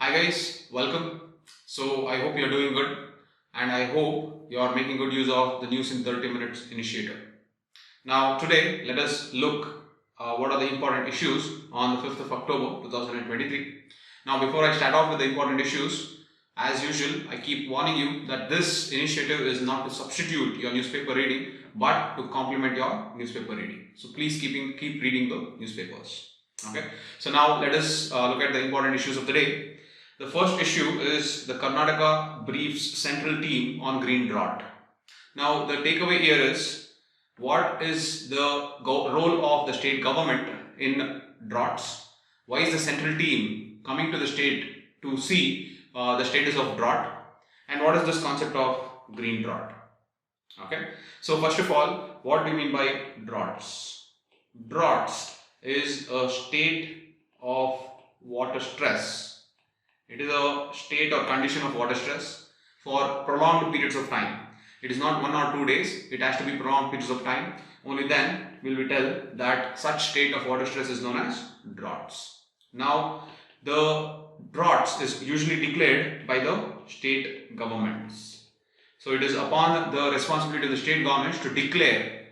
Hi guys, welcome. So I hope you are doing good and I hope you are making good use of the News in 30 Minutes initiative. Now today let us look what are the important issues on the 5th of October 2023. Now before I start off with the important issues, as usual I keep warning you that this initiative is not to substitute your newspaper reading but to complement your newspaper reading. So please keep reading the newspapers. Okay. So now let us look at the important issues of the day. The first issue is the Karnataka briefs central team on green drought. Now the takeaway here is what is the role of the state government in droughts? Why is the central team coming to the state to see the status of drought? And what is this concept of green drought? Okay. So first of all, what do you mean by droughts? Droughts is a state of water stress. It is a state or condition of water stress for prolonged periods of time. It is not 1 or 2 days, it has to be prolonged periods of time. Only then will we tell that such state of water stress is known as droughts. Now, the droughts is usually declared by the state governments. So, it is upon the responsibility of the state governments to declare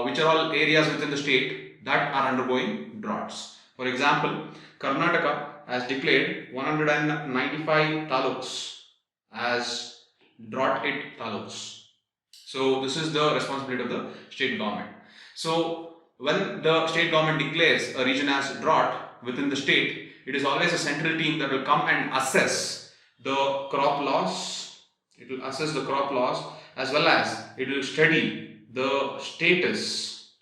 which are all areas within the state that are undergoing droughts. For example, Karnataka has declared 195 taluks as drought hit taluks. So this is the responsibility of the state government. So when the state government declares a region as drought within the state, it is always a central team that will come and assess the crop loss. It will assess the crop loss as well as it will study the status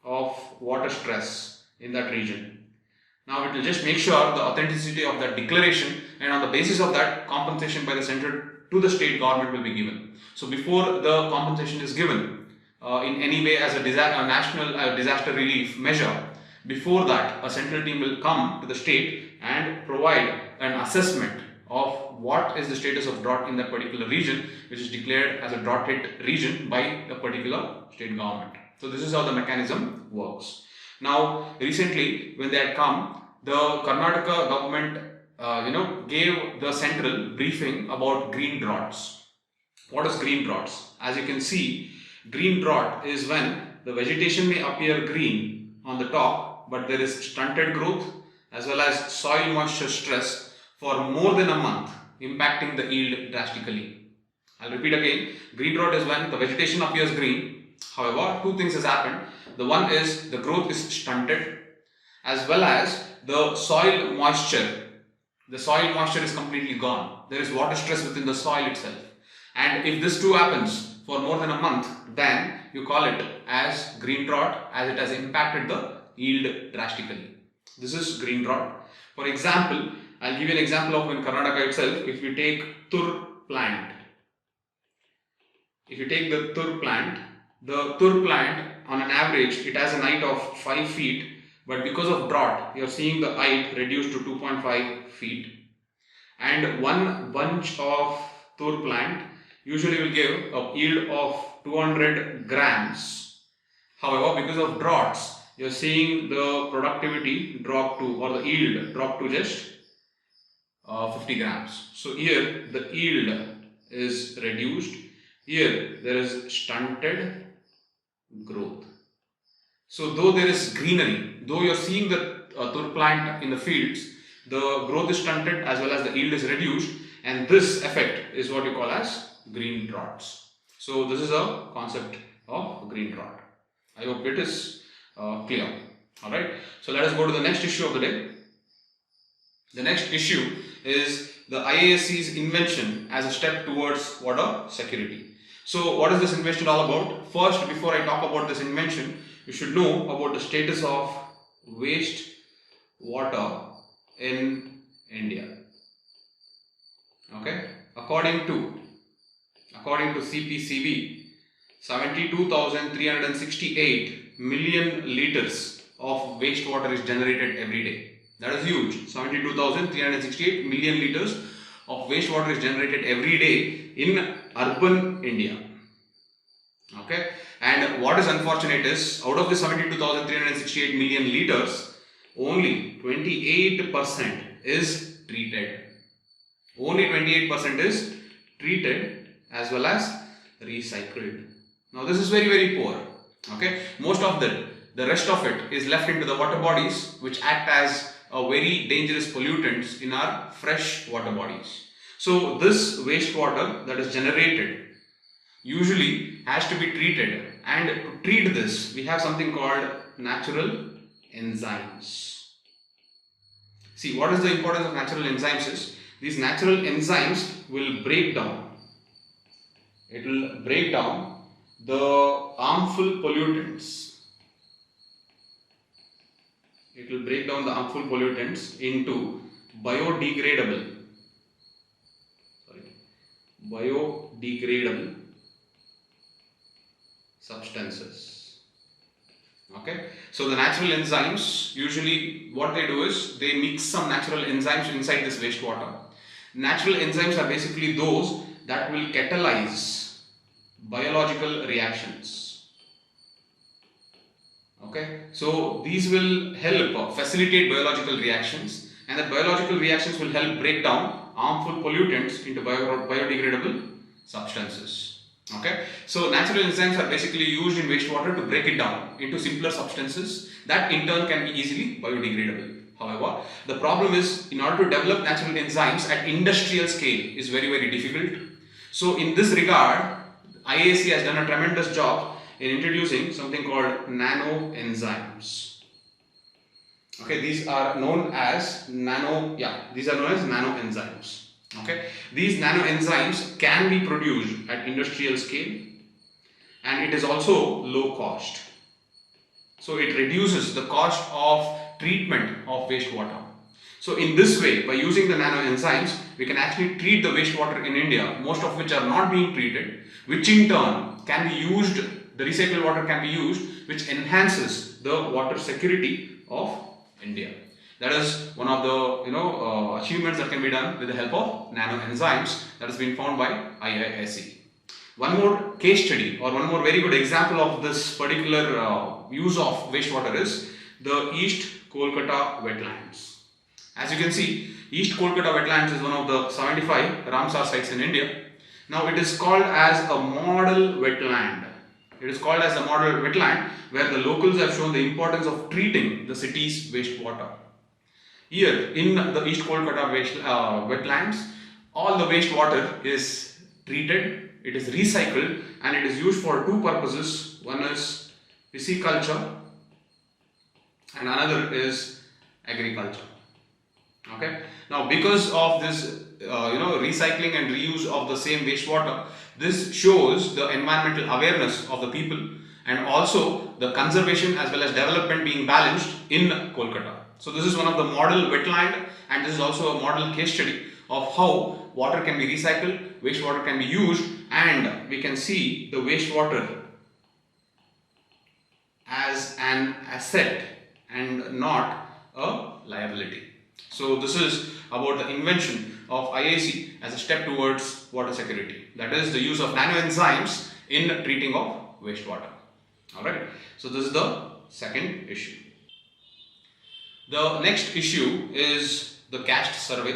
of water stress in that region. Now it will just make sure the authenticity of that declaration, and on the basis of that, compensation by the central to the state government will be given. So before the compensation is given in any way as a national disaster relief measure, before that a central team will come to the state and provide an assessment of what is the status of drought in that particular region, which is declared as a drought hit region by a particular state government. So this is how the mechanism works. Now, recently, when they had come, the Karnataka government, gave the central briefing about green droughts. What is green droughts? As you can see, green drought is when the vegetation may appear green on the top, but there is stunted growth as well as soil moisture stress for more than a month, impacting the yield drastically. I'll repeat again. Green drought is when the vegetation appears green. However, two things has happened. The one is the growth is stunted as well as the soil moisture. The soil moisture is completely gone. There is water stress within the soil itself. And if this too happens for more than a month, then you call it as green drought, as it has impacted the yield drastically. This is green drought. For example, I'll give you an example of in Karnataka itself. If you take tur plant, the tur plant on an average, it has a height of 5 feet, but because of drought, you are seeing the height reduced to 2.5 feet. And one bunch of tur plant usually will give a yield of 200 grams. However, because of droughts, you are seeing the productivity drop to, or the yield drop to just 50 grams. So here the yield is reduced. Here there is stunted growth. So though there is greenery, though you are seeing the tur plant in the fields, the growth is stunted as well as the yield is reduced, and this effect is what you call as green droughts. So this is a concept of green drought. I hope it is clear. Alright, so let us go to the next issue of the day. The next issue is the IASC's invention as a step towards water security. So what is this invention all about? First, before I talk about this invention, you should know about the status of waste water in India. Okay, according to CPCB, 72,368 million liters of wastewater is generated every day. That is huge. 72,368 million liters of wastewater is generated every day in urban India. Okay, and what is unfortunate is out of the 72,368 million liters, only 28% is treated. Only 28% is treated as well as recycled. Now this is very, very poor. Okay, most of the rest of it is left into the water bodies, which act as a very dangerous pollutants in our fresh water bodies. So this wastewater that is generated usually has to be treated, and to treat this we have something called natural enzymes. See, what is the importance of natural enzymes is, these natural enzymes will break down, it will break down the harmful pollutants, it will break down the harmful pollutants into biodegradable substances. Okay, so the natural enzymes, usually what they do is they mix some natural enzymes inside this wastewater. Natural enzymes are basically those that will catalyze biological reactions. Okay, so these will help facilitate biological reactions, and the biological reactions will help break down harmful pollutants into biodegradable substances. Okay, so natural enzymes are basically used in wastewater to break it down into simpler substances that in turn can be easily biodegradable. However, the problem is, in order to develop natural enzymes at industrial scale is very, very difficult. So in this regard, IAC has done a tremendous job in introducing something called nano enzymes. Okay, these are known as nano enzymes. Okay, these nano enzymes can be produced at industrial scale, and it is also low cost. So it reduces the cost of treatment of wastewater. So in this way, by using the nano enzymes, we can actually treat the wastewater in India, most of which are not being treated, which in turn can be used, the recycled water can be used, which enhances the water security of India. That is one of the achievements that can be done with the help of nano enzymes that has been found by IISc. One more case study, or one more very good example of this particular use of wastewater is the East Kolkata wetlands. As you can see, East Kolkata wetlands is one of the 75 Ramsar sites in India. Now it is called as a model wetland. It is called as a model wetland where the locals have shown the importance of treating the city's wastewater. Here in the East Kolkata wetlands, all the wastewater is treated, it is recycled, and it is used for two purposes. One is pisciculture and another is agriculture. Okay. Now because of this recycling and reuse of the same wastewater, this shows the environmental awareness of the people, and also the conservation as well as development being balanced in Kolkata. So this is one of the model wetland, and this is also a model case study of how water can be recycled, wastewater can be used, and we can see the wastewater as an asset and not a liability. So this is about the invention of IAC as a step towards water security. That is the use of nanoenzymes in treating of wastewater. Alright, so this is the second issue. The next issue is the CASTE survey.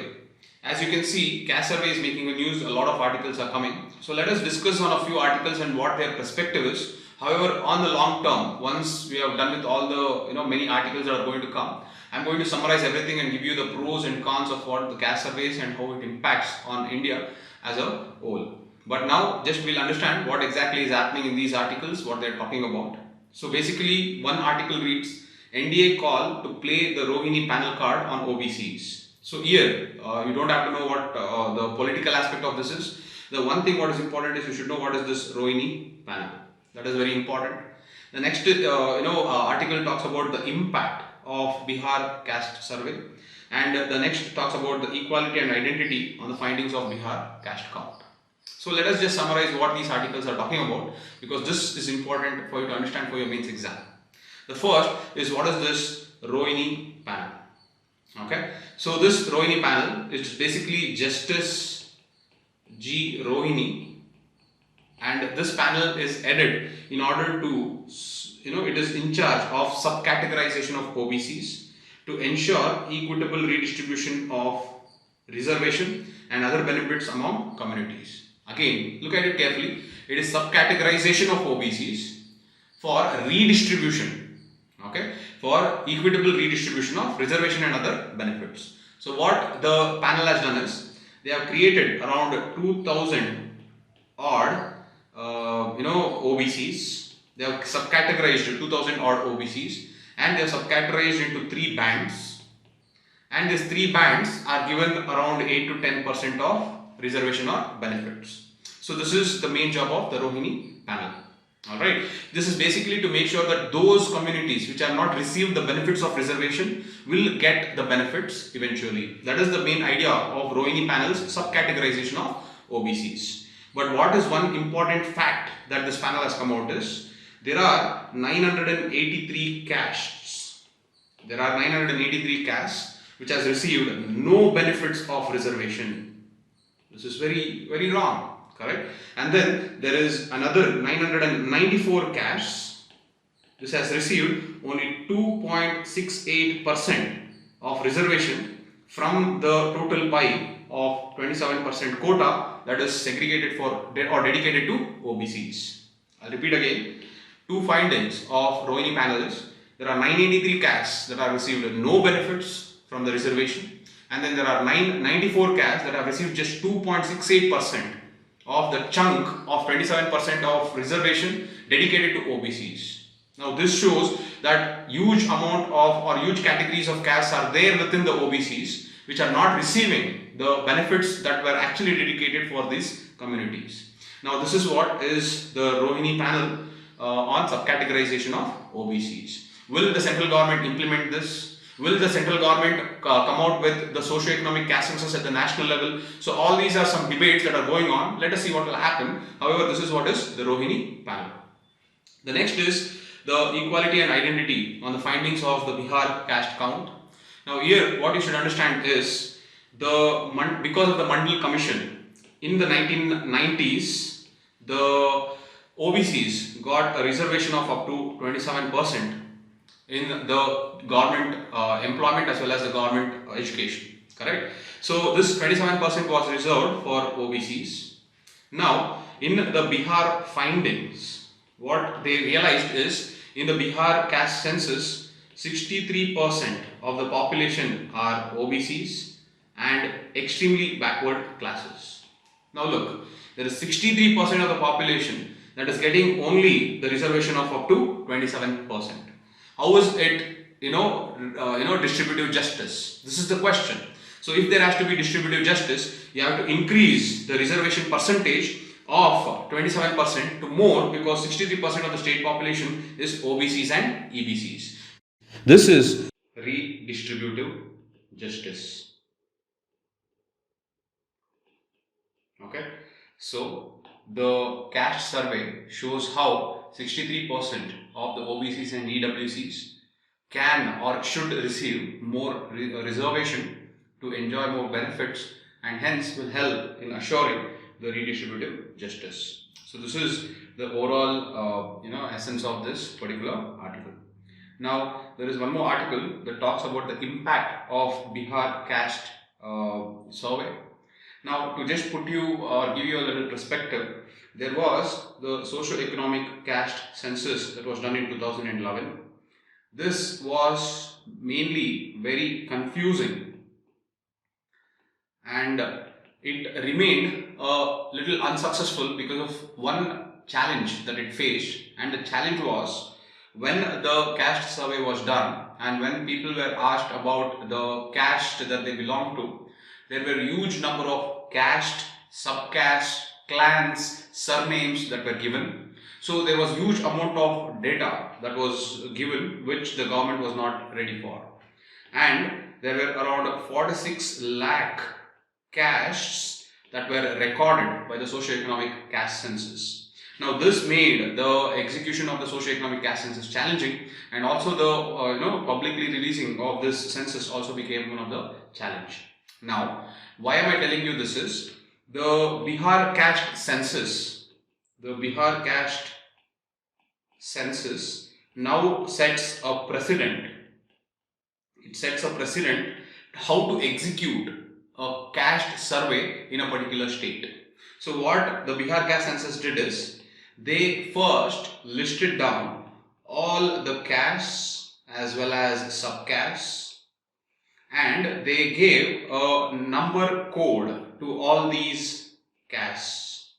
As you can see, CASTE survey is making the news, a lot of articles are coming. So let us discuss on a few articles and what their perspective is. However, on the long term, once we have done with all the many articles that are going to come, I am going to summarize everything and give you the pros and cons of what the CASTE survey is and how it impacts on India as a whole. But now just we'll understand what exactly is happening in these articles, what they are talking about. So basically, one article reads, NDA call to play the ROHINI panel card on OBCs. So here, you don't have to know what the political aspect of this is. The one thing what is important is you should know what is this ROHINI panel. That is very important. The next article talks about the impact of Bihar CASTE survey, and the next talks about the equality and identity on the findings of Bihar CASTE count. So let us just summarize what these articles are talking about, because this is important for you to understand for your mains exam. The first is, what is this ROHINI panel? Okay, so this ROHINI panel is basically Justice G. ROHINI, and this panel is headed in order to, it is in charge of subcategorization of OBCs to ensure equitable redistribution of reservation and other benefits among communities. Again, look at it carefully. It is subcategorization of OBCs for redistribution, okay, for equitable redistribution of reservation and other benefits. So what the panel has done is they have created around 2000 odd OBCs. They have subcategorized 2000 odd OBCs and they have subcategorized into 3 bands, and these 3 bands are given around 8 to 10% of reservation or benefits. So this is the main job of the Rohini panel. Alright, this is basically to make sure that those communities which are not received the benefits of reservation will get the benefits eventually. That is the main idea of Rohini panel's subcategorization of OBCs. But what is one important fact that this panel has come out is there are 983 castes. There are 983 castes which has received no benefits of reservation. This is very wrong, correct? And then there is another 994 castes. This has received only 2.68% of reservation from the total pie of 27% quota that is segregated for or dedicated to OBCs. I'll repeat again. Two findings of Rohini panel is there are 983 castes that have received no benefits from the reservation, and then there are 994 castes that have received just 2.68% of the chunk of 27% of reservation dedicated to OBCs. Now this shows that huge amount of or huge categories of castes are there within the OBCs which are not receiving the benefits that were actually dedicated for these communities. Now this is what is the Rohini panel on subcategorization of OBCs. Will the central government implement this? Will the central government come out with the socio-economic caste census at the national level? So all these are some debates that are going on. Let us see what will happen. However, this is what is the Rohini panel. The next is the equality and identity on the findings of the Bihar caste count. Now here what you should understand is because of the Mandal Commission in the 1990s, the OBCs got a reservation of up to 27% in the government employment as well as the government education, correct? So this 27% was reserved for OBCs. Now in the Bihar findings, what they realized is in the Bihar caste census, 63% of the population are OBCs and extremely backward classes. Now look, there is 63% of the population that is getting only the reservation of up to 27%. How is it, distributive justice? This is the question. So if there has to be distributive justice, you have to increase the reservation percentage of 27% to more, because 63% of the state population is OBCs and EBCs. This is redistributive justice. Okay. So the caste survey shows how 63% of the OBCs and EWCs can or should receive more reservation to enjoy more benefits, and hence will help in assuring the redistributive justice. So this is the overall essence of this particular article. Now there is one more article that talks about the impact of Bihar caste survey. Now to just put you or give you a little perspective, there was the socio-economic caste census that was done in 2011. This was mainly very confusing and it remained a little unsuccessful because of one challenge that it faced, and the challenge was when the caste survey was done and when people were asked about the caste that they belong to, there were a huge number of caste, subcaste, clans, surnames that were given. So there was huge amount of data that was given which the government was not ready for, and there were around 46 lakh castes that were recorded by the socio-economic caste census. Now this made the execution of the socio-economic caste census challenging, and also the publicly releasing of this census also became one of the challenge. Now why am I telling you this is the Bihar caste census? The Bihar caste census now sets a precedent. It sets a precedent how to execute a caste survey in a particular state. So what the Bihar caste census did is, they first listed down all the castes as well as subcastes, and they gave a number code to all these castes.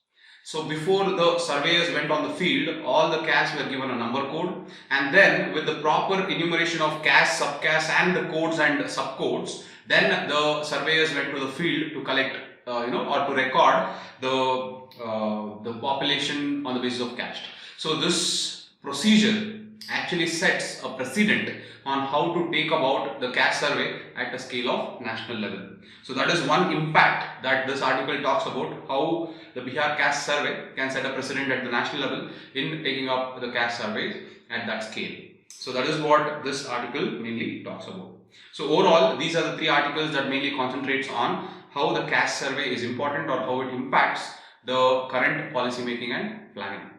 So before the surveyors went on the field, all the castes were given a number code, and then with the proper enumeration of caste, subcaste and the codes and subcodes, then the surveyors went to the field to collect or to record the population on the basis of caste. So this procedure actually sets a precedent on how to take about the caste survey at a scale of national level. So that is one impact that this article talks about, how the Bihar caste survey can set a precedent at the national level in taking up the caste surveys at that scale. So that is what this article mainly talks about. So overall, these are the three articles that mainly concentrates on how the caste survey is important or how it impacts the current policy making and planning.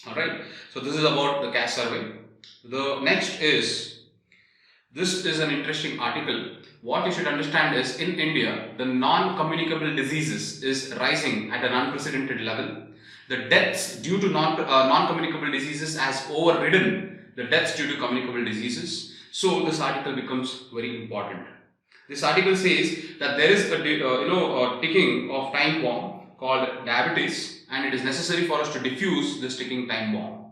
Alright, so this is about the caste survey. The next is, this is an interesting article. What you should understand is, in India, the non-communicable diseases is rising at an unprecedented level. The deaths due to non-communicable diseases has overridden the deaths due to communicable diseases. So this article becomes very important. This article says that there is a ticking of time bomb called diabetes, and it is necessary for us to diffuse this ticking time bomb.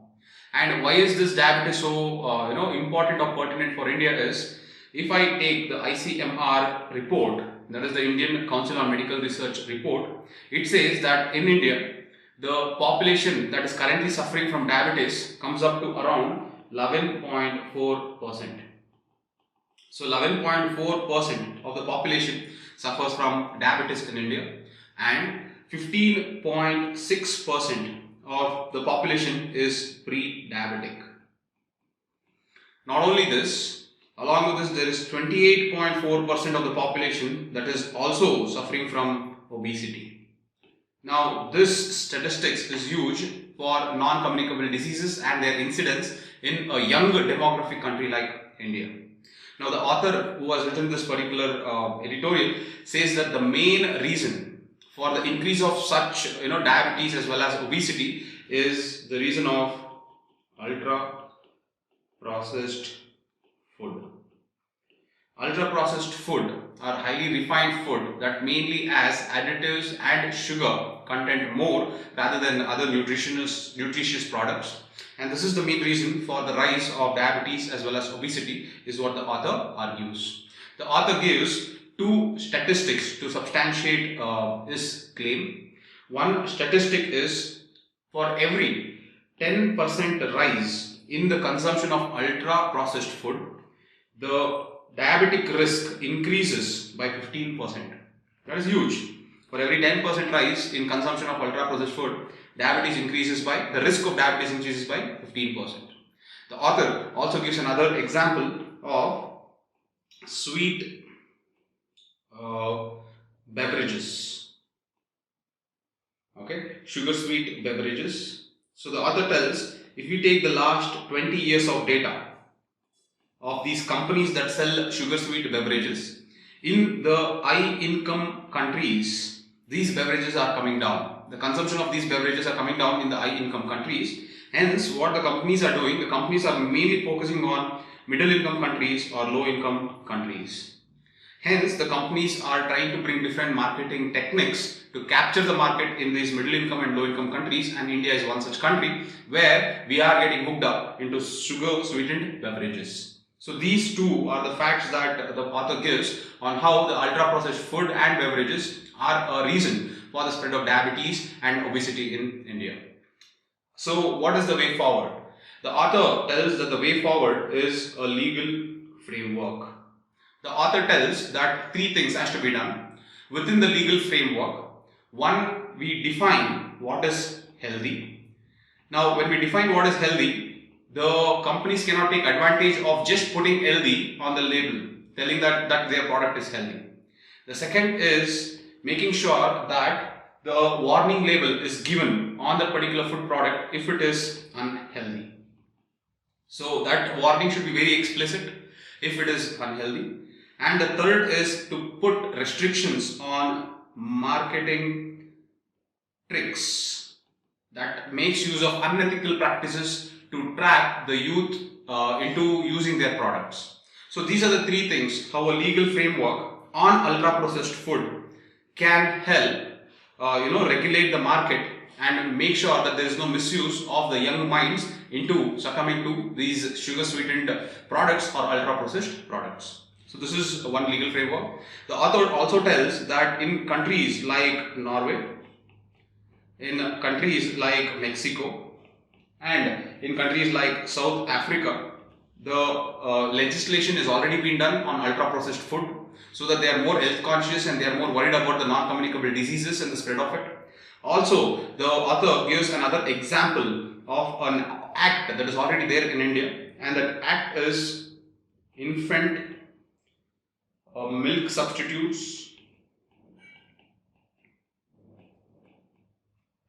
And why is this diabetes so important or pertinent for India is, if I take the ICMR report, that is the Indian Council on Medical Research report, it says that in India, the population that is currently suffering from diabetes comes up to around 11.4%. So 11.4% of the population suffers from diabetes in India, and 15.6% of the population is pre-diabetic. Not only this, along with this, there is 28.4% of the population that is also suffering from obesity. Now, this statistics is huge for non-communicable diseases and their incidence in a young demographic country like India. Now, the author who has written this particular editorial says that the main reason for the increase of such diabetes as well as obesity is the reason of ultra processed food. Ultra processed food are highly refined food that mainly has additives and sugar content more rather than other nutritious products, and this is the main reason for the rise of diabetes as well as obesity, is what the author argues. The author gives two statistics to substantiate his claim. One statistic is, for every 10% rise in the consumption of ultra processed food, the diabetic risk increases by 15%. That is huge. For every 10% rise in consumption of ultra processed food, the risk of diabetes increases by 15%. The author also gives another example of sweet beverages. Okay, sugar sweet beverages. So the author tells, if we take the last 20 years of data of these companies that sell sugar sweet beverages, in the high income countries, these beverages are coming down. The consumption of these beverages are coming down in the high income countries. Hence, what the companies are doing, the companies are mainly focusing on middle income countries or low income countries. Hence, the companies are trying to bring different marketing techniques to capture the market in these middle income and low income countries, and India is one such country where we are getting hooked up into sugar sweetened beverages. So these two are the facts that the author gives on how the ultra processed food and beverages are a reason for the spread of diabetes and obesity in India. So what is the way forward? The author tells that the way forward is a legal framework. The author tells that three things has to be done within the legal framework. One, we define what is healthy. Now, when we define what is healthy, the companies cannot take advantage of just putting healthy on the label, telling that their product is healthy. The second is making sure that the warning label is given on that particular food product if it is unhealthy. So that warning should be very explicit if it is unhealthy. And the third is to put restrictions on marketing tricks that makes use of unethical practices to trap the youth into using their products. So these are the three things how a legal framework on ultra processed food can help regulate the market and make sure that there is no misuse of the young minds into succumbing to these sugar sweetened products or ultra processed products. So this is one legal framework. The author also tells that in countries like Norway, in countries like Mexico, and in countries like South Africa, the legislation has already been done on ultra processed food, so that they are more health conscious and they are more worried about the non-communicable diseases and the spread of it. Also, the author gives another example of an act that is already there in India, and that act is infant milk substitutes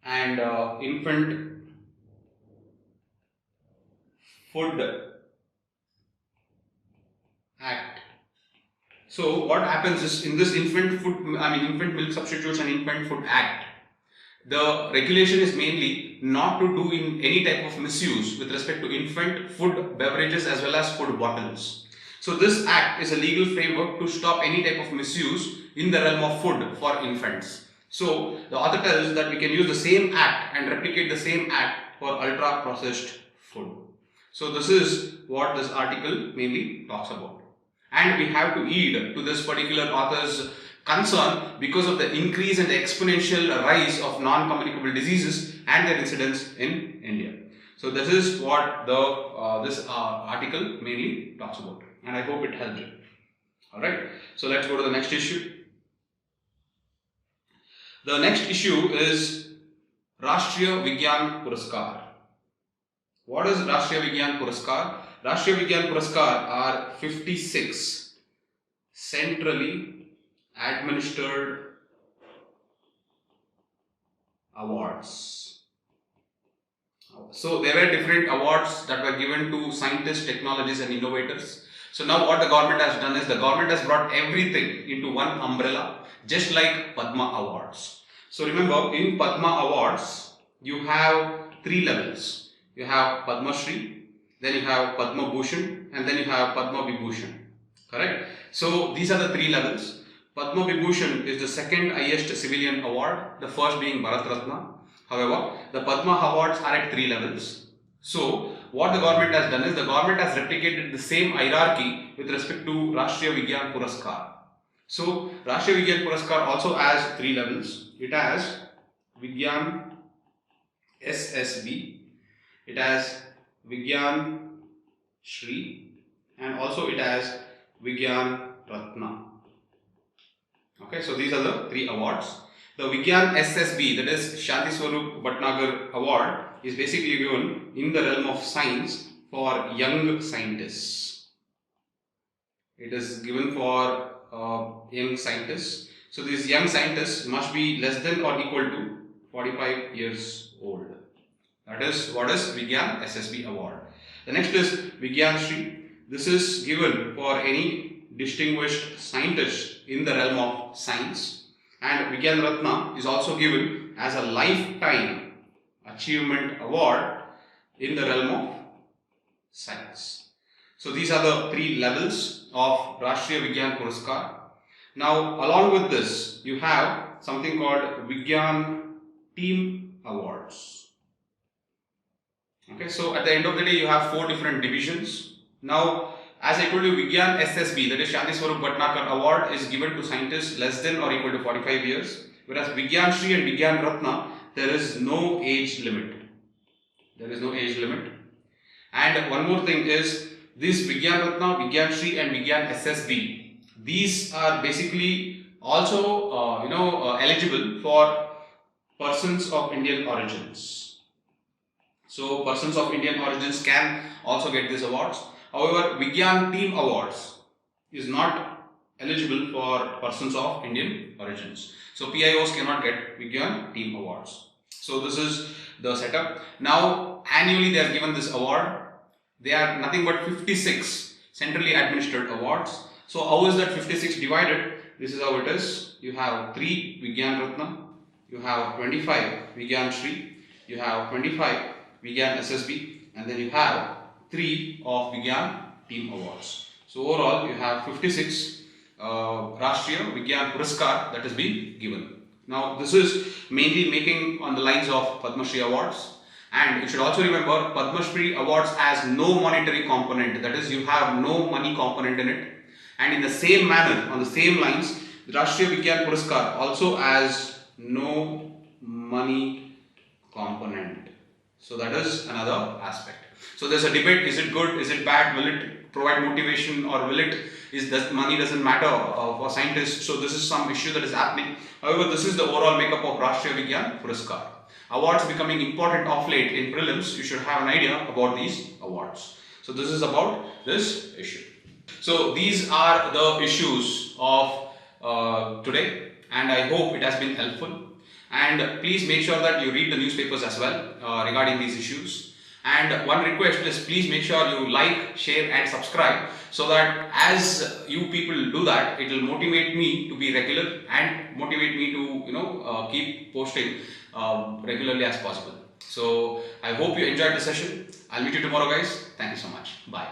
and infant food act. So what happens is, in this infant milk substitutes and infant food act, the regulation is mainly not to do in any type of misuse with respect to infant food beverages as well as food bottles. So this act is a legal framework to stop any type of misuse in the realm of food for infants. So the author tells that we can use the same act and replicate the same act for ultra processed food. So this is what this article mainly talks about. And we have to heed to this particular author's concern because of the increase and the exponential rise of non-communicable diseases and their incidence in India. So this is what the this article mainly talks about, and I hope it helped you. Alright, so let's go to the next issue. The next issue is Rashtriya Vigyan Puraskar. What is Rashtriya Vigyan Puraskar? Rashtriya Vigyan Puraskar are 56 centrally administered awards. So there were different awards that were given to scientists, technologists and innovators. So now what the government has done is, the government has brought everything into one umbrella, just like Padma Awards. So remember, in Padma Awards, you have three levels. You have Padma Shri, then you have Padma Bhushan, and then you have Padma Vibhushan. Correct? So these are the three levels. Padma Vibhushan is the second highest civilian award, the first being Bharat Ratna. However, the Padma awards are at three levels. So what the government has done is, the government has replicated the same hierarchy with respect to Rashtriya Vigyan Puraskar. So Rashtriya Vigyan Puraskar also has three levels. It has Vigyan SSB, it has Vigyan Shri, and also it has Vigyan Ratna. Okay, so these are the three awards. The Vigyan SSB, that is Shanti Swarup Bhatnagar Award, is basically given in the realm of science for young scientists. It is given for young scientists. So these young scientists must be less than or equal to 45 years old. That is what is Vigyan SSB award. The next is Vigyan Shri. This is given for any distinguished scientist in the realm of science. And Vigyan Ratna is also given as a lifetime achievement award in the realm of science. So these are the three levels of Rashtriya Vigyan Puraskar. Now along with this, you have something called Vigyan Team Awards. Okay, so at the end of the day, you have four different divisions. Now, as I told you, Vigyan SSB, that is Shanti Swarup Bhatnagar Award, is given to scientists less than or equal to 45 years. Whereas Vigyan Shri and Vigyan Ratna, there is no age limit. There is no age limit. And one more thing is, this Vigyan Ratna, Vigyan Shri and Vigyan SSB, these are basically also eligible for persons of Indian origins. So persons of Indian origins can also get these awards. However, Vigyan Team Awards is not eligible for persons of Indian origins. So PIOs cannot get Vigyan Team Awards. So this is the setup. Now annually they are given this award. They are nothing but 56 centrally administered awards. So how is that 56 divided? This is how it is. You have 3 Vigyan Ratna, you have 25 Vigyan Shri, you have 25 Vigyan SSB, and then you have 3 of Vigyan Team Awards. So overall you have 56 Rashtriya Vigyan Puraskar that is being given. Now this is mainly making on the lines of Padma Shri Awards, and you should also remember Padma Shri Awards as no monetary component, that is you have no money component in it, and in the same manner, on the same lines, the Rashtriya Vigyan Puraskar also has no money component. So that is another aspect. So there's a debate, is it good, is it bad, will it provide motivation, or will it, is that money doesn't matter for scientists. So this is some issue that is happening. However, this is the overall makeup of Rashtriya Vigyan Puraskar. Awards becoming important of late in prelims, you should have an idea about these awards. So this is about this issue. So these are the issues of today, and I hope it has been helpful. And please make sure that you read the newspapers as well regarding these issues. And one request is, please make sure you like, share and subscribe, so that as you people do that, it will motivate me to be regular and motivate me to keep posting regularly as possible. So I hope you enjoyed the session. I'll meet you tomorrow, guys. Thank you so much. Bye.